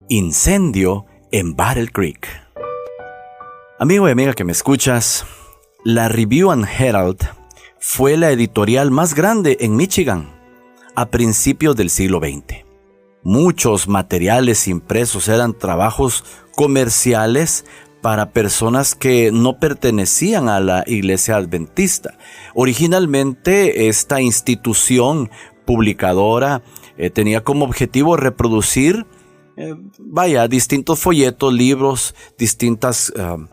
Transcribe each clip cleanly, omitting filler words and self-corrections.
Incendio en Battle Creek. Amigo y amiga que me escuchas, la Review and Herald fue la editorial más grande en Michigan a principios del siglo XX. Muchos materiales impresos eran trabajos comerciales para personas que no pertenecían a la Iglesia Adventista. Originalmente, esta institución publicadora tenía como objetivo reproducir distintos folletos, libros, distintas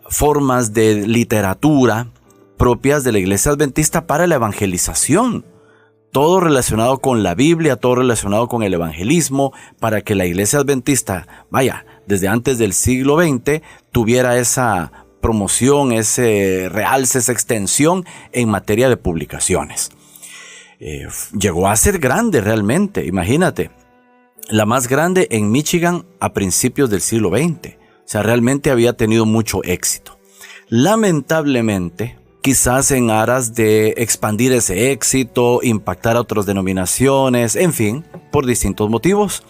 formas de literatura propias de la Iglesia Adventista para la evangelización. Todo relacionado con la Biblia, todo relacionado con el evangelismo, para que la Iglesia Adventista, desde antes del siglo XX, tuviera esa promoción, ese realce, esa extensión en materia de publicaciones. Llegó a ser grande realmente, imagínate. La más grande en Michigan a principios del siglo XX. O sea, realmente había tenido mucho éxito. Lamentablemente, quizás en aras de expandir ese éxito, impactar a otras denominaciones, en fin, por distintos motivos,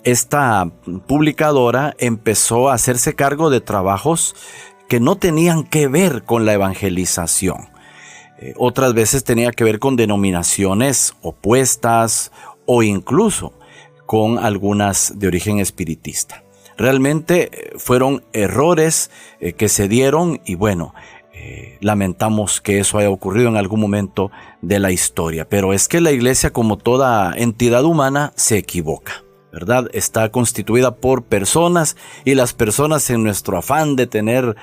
esta publicadora empezó a hacerse cargo de trabajos que no tenían que ver con la evangelización. Otras veces tenía que ver con denominaciones opuestas o incluso con algunas de origen espiritista. Realmente fueron errores que se dieron y lamentamos que eso haya ocurrido en algún momento de la historia. Pero es que la iglesia, como toda entidad humana, se equivoca, ¿verdad? Está constituida por personas y las personas, en nuestro afán de tener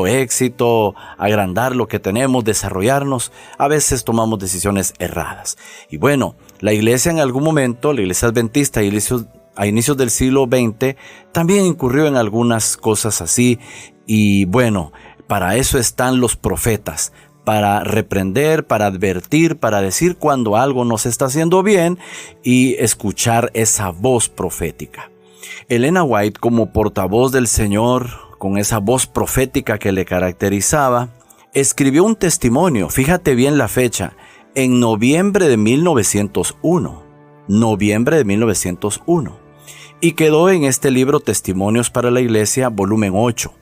éxito, agrandar lo que tenemos, desarrollarnos, a veces tomamos decisiones erradas. Y la iglesia en algún momento, la iglesia adventista a inicios del siglo XX, también incurrió en algunas cosas así. Y para eso están los profetas, para reprender, para advertir, para decir cuando algo no se está haciendo bien y escuchar esa voz profética. Elena White, como portavoz del Señor, con esa voz profética que le caracterizaba, escribió un testimonio, fíjate bien la fecha, en noviembre de 1901. Y quedó en este libro Testimonios para la Iglesia, volumen 8.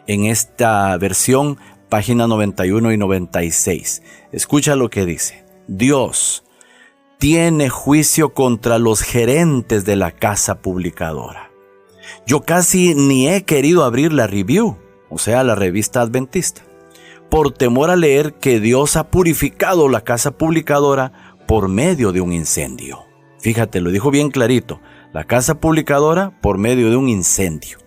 En esta versión, página 91 y 96. Escucha lo que dice. Dios tiene juicio contra los gerentes de la casa publicadora. Yo casi ni he querido abrir la Review, o sea, la revista adventista, por temor a leer que Dios ha purificado la casa publicadora por medio de un incendio. Fíjate, lo dijo bien clarito, la casa publicadora por medio de un incendio.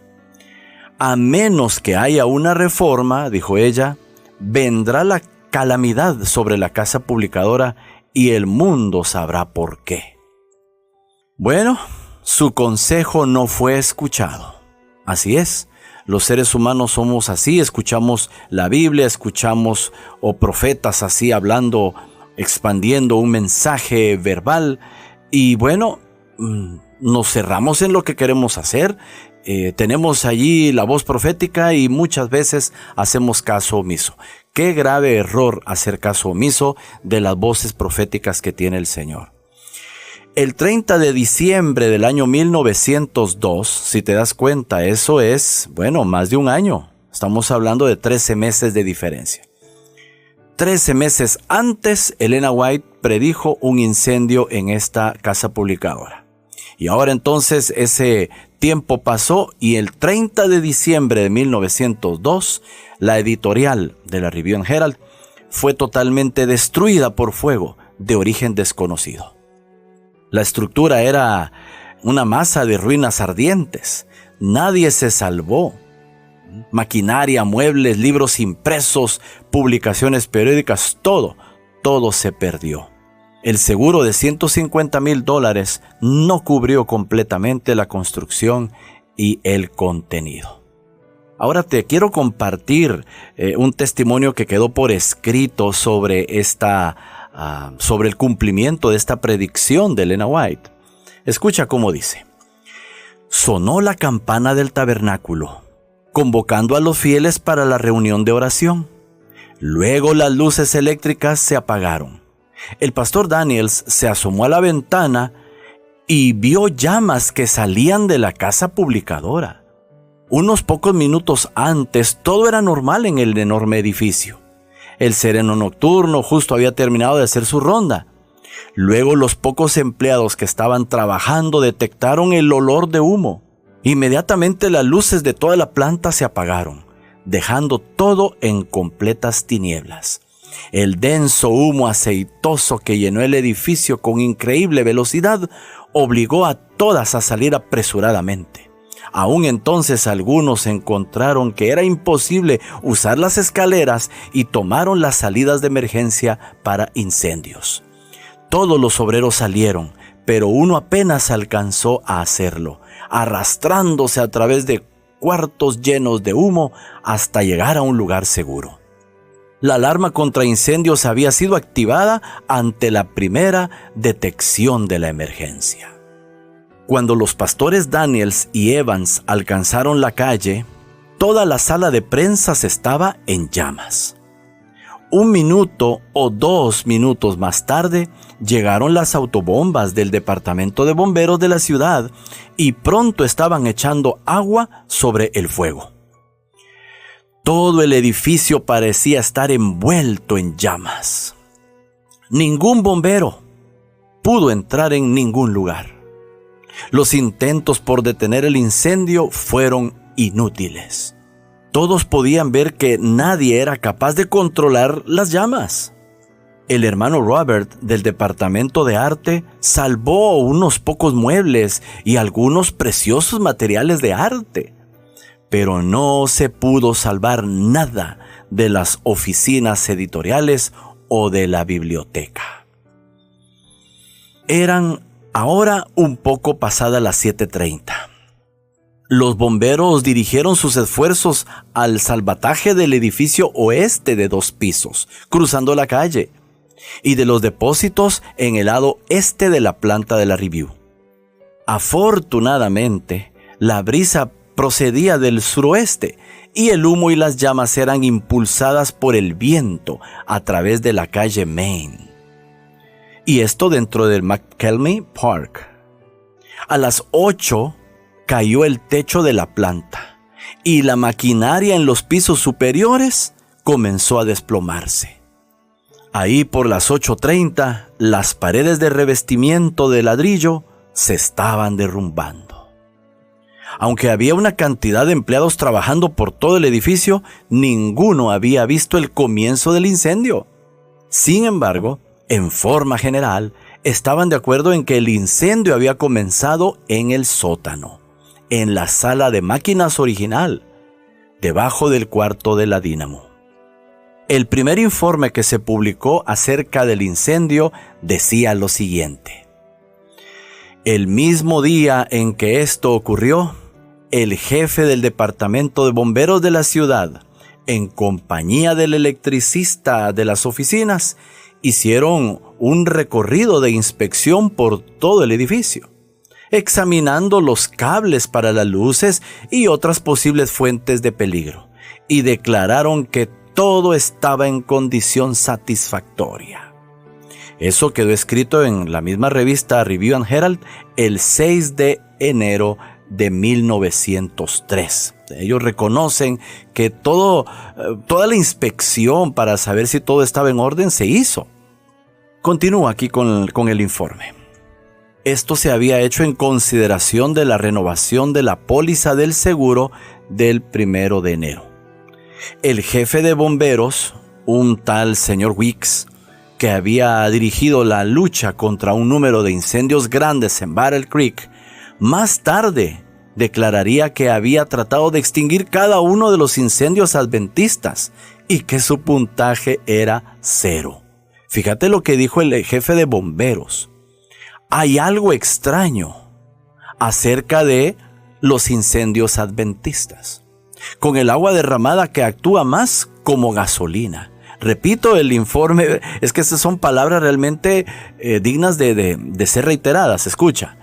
A menos que haya una reforma, dijo ella, vendrá la calamidad sobre la casa publicadora y el mundo sabrá por qué. Su consejo no fue escuchado. Así es, los seres humanos somos así, escuchamos la Biblia, escuchamos profetas así hablando, expandiendo un mensaje verbal y nos cerramos en lo que queremos hacer. Tenemos allí la voz profética y muchas veces hacemos caso omiso. Qué grave error hacer caso omiso de las voces proféticas que tiene el Señor. El 30 de diciembre del año 1902, si te das cuenta, eso es, más de un año. Estamos hablando de 13 meses de diferencia. 13 meses antes, Elena White predijo un incendio en esta casa publicadora. Y ahora entonces ese tiempo pasó y el 30 de diciembre de 1902, la editorial de la Review and Herald fue totalmente destruida por fuego de origen desconocido. La estructura era una masa de ruinas ardientes. Nadie se salvó. Maquinaria, muebles, libros impresos, publicaciones periódicas, todo se perdió. El seguro de $150,000 no cubrió completamente la construcción y el contenido. Ahora te quiero compartir un testimonio que quedó por escrito sobre el cumplimiento de esta predicción de Elena White. Escucha cómo dice. Sonó la campana del tabernáculo, convocando a los fieles para la reunión de oración. Luego las luces eléctricas se apagaron. El pastor Daniels se asomó a la ventana y vio llamas que salían de la casa publicadora. Unos pocos minutos antes, todo era normal en el enorme edificio. El sereno nocturno justo había terminado de hacer su ronda. Luego los pocos empleados que estaban trabajando detectaron el olor de humo. Inmediatamente las luces de toda la planta se apagaron, dejando todo en completas tinieblas. El denso humo aceitoso que llenó el edificio con increíble velocidad obligó a todas a salir apresuradamente. Aún entonces algunos encontraron que era imposible usar las escaleras y tomaron las salidas de emergencia para incendios. Todos los obreros salieron, pero uno apenas alcanzó a hacerlo, arrastrándose a través de cuartos llenos de humo hasta llegar a un lugar seguro. La alarma contra incendios había sido activada ante la primera detección de la emergencia. Cuando los pastores Daniels y Evans alcanzaron la calle, toda la sala de prensa estaba en llamas. 1 minuto o 2 minutos más tarde, llegaron las autobombas del departamento de bomberos de la ciudad y pronto estaban echando agua sobre el fuego. Todo el edificio parecía estar envuelto en llamas. Ningún bombero pudo entrar en ningún lugar. Los intentos por detener el incendio fueron inútiles. Todos podían ver que nadie era capaz de controlar las llamas. El hermano Robert del departamento de arte salvó unos pocos muebles y algunos preciosos materiales de arte, pero no se pudo salvar nada de las oficinas editoriales o de la biblioteca. Eran ahora un poco pasadas las 7:30. Los bomberos dirigieron sus esfuerzos al salvataje del edificio oeste de 2 pisos, cruzando la calle, y de los depósitos en el lado este de la planta de la Review. Afortunadamente, la brisa procedía del suroeste y el humo y las llamas eran impulsadas por el viento a través de la calle Main. Y esto dentro del McKelvey Park. A las 8 cayó el techo de la planta y la maquinaria en los pisos superiores comenzó a desplomarse. Ahí por las 8:30, las paredes de revestimiento de ladrillo se estaban derrumbando. Aunque había una cantidad de empleados trabajando por todo el edificio, ninguno había visto el comienzo del incendio. Sin embargo, en forma general, estaban de acuerdo en que el incendio había comenzado en el sótano, en la sala de máquinas original, debajo del cuarto de la dínamo. El primer informe que se publicó acerca del incendio decía lo siguiente: el mismo día en que esto ocurrió, el jefe del departamento de bomberos de la ciudad, en compañía del electricista de las oficinas, hicieron un recorrido de inspección por todo el edificio, examinando los cables para las luces y otras posibles fuentes de peligro, y declararon que todo estaba en condición satisfactoria. Eso quedó escrito en la misma revista Review and Herald el 6 de enero de 1903. Ellos reconocen que toda la inspección para saber si todo estaba en orden se hizo. Continúa aquí con el informe. Esto se había hecho en consideración de la renovación de la póliza del seguro del 1 de enero. El jefe de bomberos, un tal señor Weeks, que había dirigido la lucha contra un número de incendios grandes en Battle Creek, más tarde declararía que había tratado de extinguir cada uno de los incendios adventistas y que su puntaje era 0. Fíjate lo que dijo el jefe de bomberos. Hay algo extraño acerca de los incendios adventistas, con el agua derramada que actúa más como gasolina. Repito, el informe, es que esas son palabras realmente dignas de ser reiteradas. Escucha,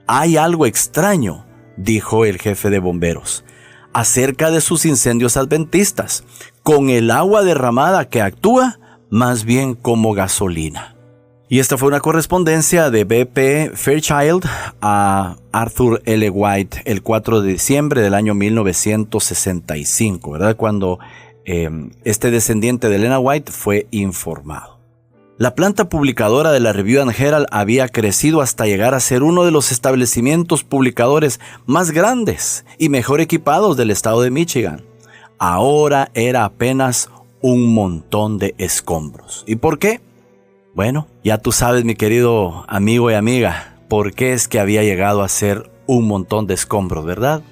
hay algo extraño, dijo el jefe de bomberos, acerca de sus incendios adventistas, con el agua derramada que actúa más bien como gasolina. Y esta fue una correspondencia de B.P. Fairchild a Arthur L. White el 4 de diciembre del año 1965, ¿verdad? Cuando este descendiente de Elena White fue informado. La planta publicadora de la Review and Herald había crecido hasta llegar a ser uno de los establecimientos publicadores más grandes y mejor equipados del estado de Michigan. Ahora era apenas un montón de escombros. ¿Y por qué? Bueno, ya tú sabes, mi querido amigo y amiga, por qué es que había llegado a ser un montón de escombros, ¿verdad?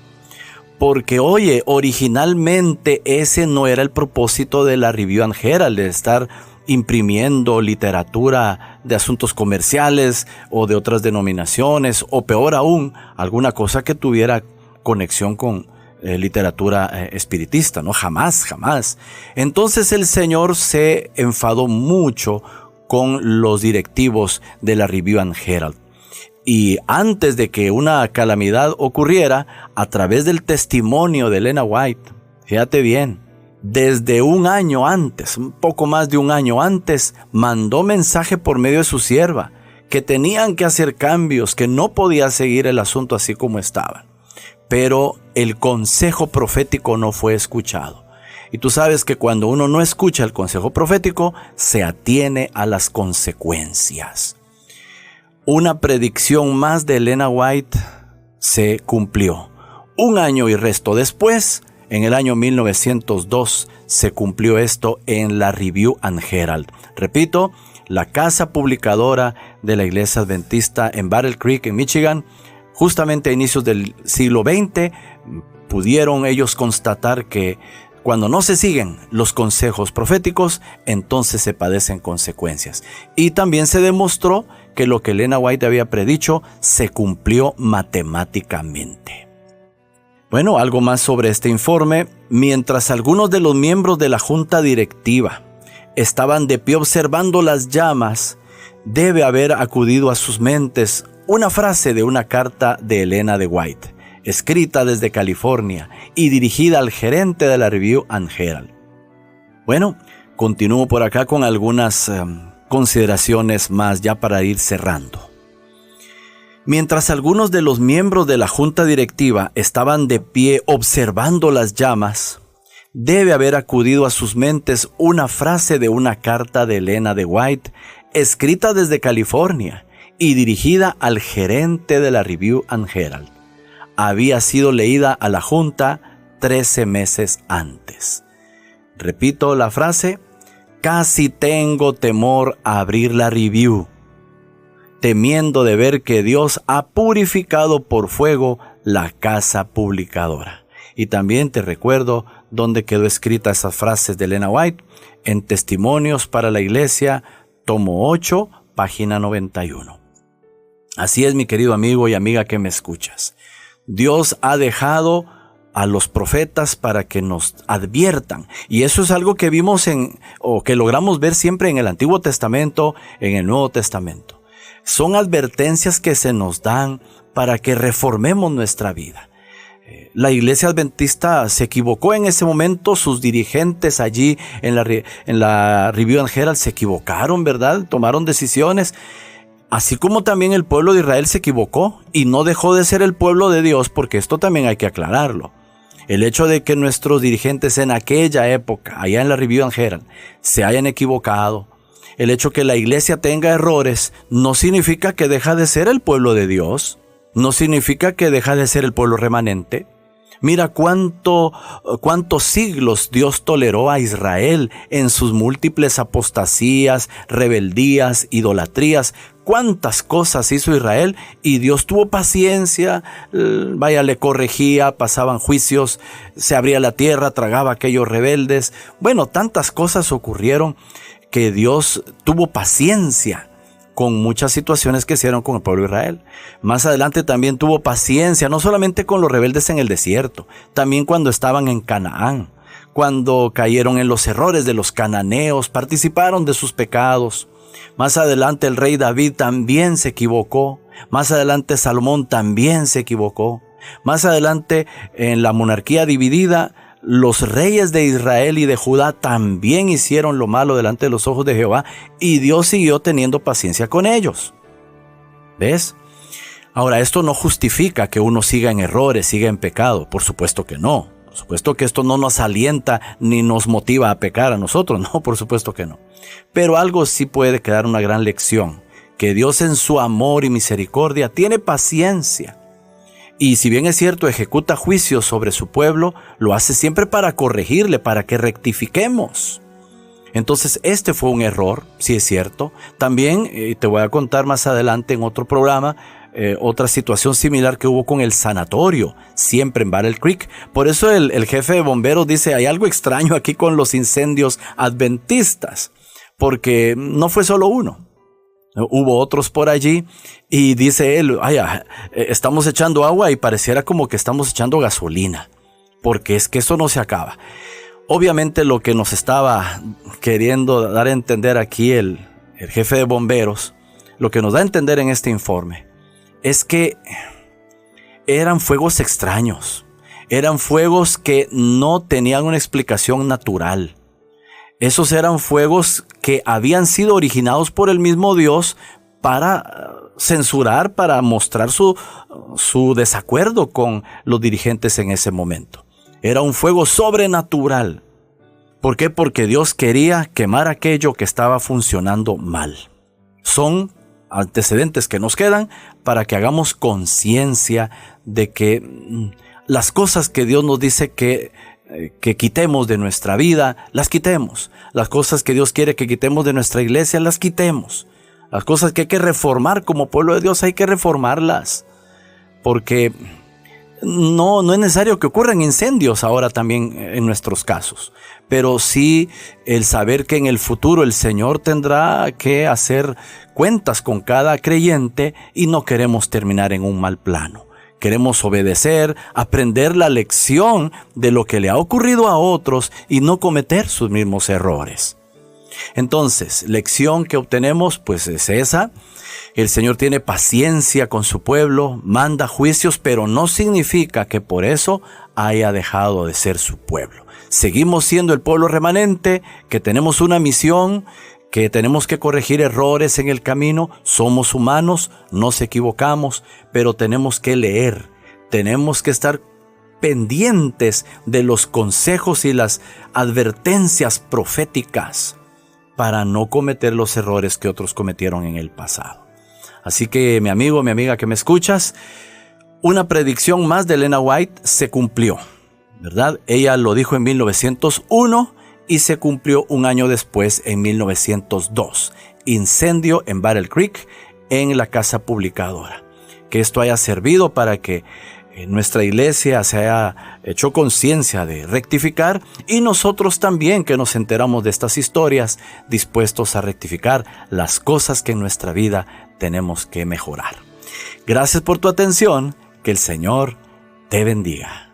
Porque, oye, originalmente ese no era el propósito de la Review and Herald, de estar imprimiendo literatura de asuntos comerciales o de otras denominaciones, o peor aún, alguna cosa que tuviera conexión con literatura espiritista, ¿no? Jamás, jamás. Entonces el Señor se enfadó mucho con los directivos de la Review and Herald. Y antes de que una calamidad ocurriera, a través del testimonio de Elena White, fíjate bien, desde un año antes, un poco más de un año antes, mandó mensaje por medio de su sierva, que tenían que hacer cambios, que no podía seguir el asunto así como estaba. Pero el consejo profético no fue escuchado. Y tú sabes que cuando uno no escucha el consejo profético, se atiene a las consecuencias. Una predicción más de Elena White se cumplió. Un año y resto después, en el año 1902, se cumplió esto en la Review and Herald. Repito, la casa publicadora de la Iglesia Adventista en Battle Creek, en Michigan, justamente a inicios del siglo XX, pudieron ellos constatar que cuando no se siguen los consejos proféticos, entonces se padecen consecuencias. Y también se demostró que lo que Elena White había predicho se cumplió matemáticamente. Bueno, algo más sobre este informe. Mientras algunos de los miembros de la junta directiva estaban de pie observando las llamas, debe haber acudido a sus mentes una frase de una carta de Elena de White, escrita desde California y dirigida al gerente de la Review and Herald. Bueno, continúo por acá con algunas consideraciones más ya para ir cerrando. Mientras algunos de los miembros de la junta directiva estaban de pie observando las llamas, debe haber acudido a sus mentes una frase de una carta de Elena de White, escrita desde California y dirigida al gerente de la Review and Herald. Había sido leída a la junta 13 meses antes. Repito la frase: casi tengo temor a abrir la review, temiendo de ver que Dios ha purificado por fuego la casa publicadora. Y también te recuerdo dónde quedó escrita esas frases de Elena White: en Testimonios para la Iglesia, tomo 8, página 91. Así es, mi querido amigo y amiga que me escuchas. Dios ha dejado a los profetas para que nos adviertan. Y eso es algo que vimos o que logramos ver siempre en el Antiguo Testamento, en el Nuevo Testamento. Son advertencias que se nos dan para que reformemos nuestra vida. La Iglesia Adventista se equivocó en ese momento, sus dirigentes allí en la Review and Herald se equivocaron, ¿verdad? Tomaron decisiones. Así como también el pueblo de Israel se equivocó y no dejó de ser el pueblo de Dios, porque esto también hay que aclararlo. El hecho de que nuestros dirigentes en aquella época, allá en la Review and Herald, se hayan equivocado, el hecho que la iglesia tenga errores, no significa que deja de ser el pueblo de Dios, no significa que deja de ser el pueblo remanente. Mira cuántos siglos Dios toleró a Israel en sus múltiples apostasías, rebeldías, idolatrías. Cuántas cosas hizo Israel y Dios tuvo paciencia, le corregía, pasaban juicios, se abría la tierra, tragaba a aquellos rebeldes. Bueno, tantas cosas ocurrieron que Dios tuvo paciencia con muchas situaciones que hicieron con el pueblo de Israel. Más adelante también tuvo paciencia, no solamente con los rebeldes en el desierto, también cuando estaban en Canaán, cuando cayeron en los errores de los cananeos, participaron de sus pecados. Más adelante el rey David también se equivocó. Más adelante Salomón también se equivocó. Más adelante en la monarquía dividida, los reyes de Israel y de Judá también hicieron lo malo delante de los ojos de Jehová, y Dios siguió teniendo paciencia con ellos. ¿Ves? Ahora, esto no justifica que uno siga en errores, siga en pecado. Por supuesto que no. Por supuesto que esto no nos alienta ni nos motiva a pecar a nosotros. No, por supuesto que no. Pero algo sí puede quedar una gran lección. Que Dios en su amor y misericordia tiene paciencia. Y si bien es cierto, ejecuta juicios sobre su pueblo, lo hace siempre para corregirle, para que rectifiquemos. Entonces, este fue un error, sí es cierto. También te voy a contar más adelante en otro programa otra situación similar que hubo con el sanatorio, siempre en Battle Creek. Por eso el jefe de bomberos dice, hay algo extraño aquí con los incendios adventistas, porque no fue solo uno. Hubo otros por allí y dice él, estamos echando agua y pareciera como que estamos echando gasolina, porque es que eso no se acaba. Obviamente lo que nos estaba queriendo dar a entender aquí el jefe de bomberos, lo que nos da a entender en este informe, es que eran fuegos extraños, eran fuegos que no tenían una explicación natural. Esos eran fuegos que habían sido originados por el mismo Dios para censurar, para mostrar su desacuerdo con los dirigentes en ese momento. Era un fuego sobrenatural. ¿Por qué? Porque Dios quería quemar aquello que estaba funcionando mal. Son antecedentes que nos quedan para que hagamos conciencia de que las cosas que Dios nos dice que quitemos de nuestra vida, las quitemos. Las cosas que Dios quiere que quitemos de nuestra iglesia, las quitemos. Las cosas que hay que reformar como pueblo de Dios, hay que reformarlas. Porque no es necesario que ocurran incendios ahora también en nuestros casos. Pero sí el saber que en el futuro el Señor tendrá que hacer cuentas con cada creyente y no queremos terminar en un mal plano. Queremos obedecer, aprender la lección de lo que le ha ocurrido a otros y no cometer sus mismos errores. Entonces, lección que obtenemos pues es esa. El Señor tiene paciencia con su pueblo, manda juicios, pero no significa que por eso haya dejado de ser su pueblo. Seguimos siendo el pueblo remanente, que tenemos una misión, que tenemos que corregir errores en el camino. Somos humanos, nos equivocamos, pero tenemos que leer, tenemos que estar pendientes de los consejos y las advertencias proféticas para no cometer los errores que otros cometieron en el pasado. Así que mi amigo, mi amiga que me escuchas, una predicción más de Elena White se cumplió, ¿verdad? Ella lo dijo en 1901 y se cumplió un año después, en 1902. Incendio en Battle Creek, en la casa publicadora. Que esto haya servido para que nuestra iglesia se haya hecho conciencia de rectificar, y nosotros también, que nos enteramos de estas historias, dispuestos a rectificar las cosas que en nuestra vida tenemos que mejorar. Gracias por tu atención. Que el Señor te bendiga.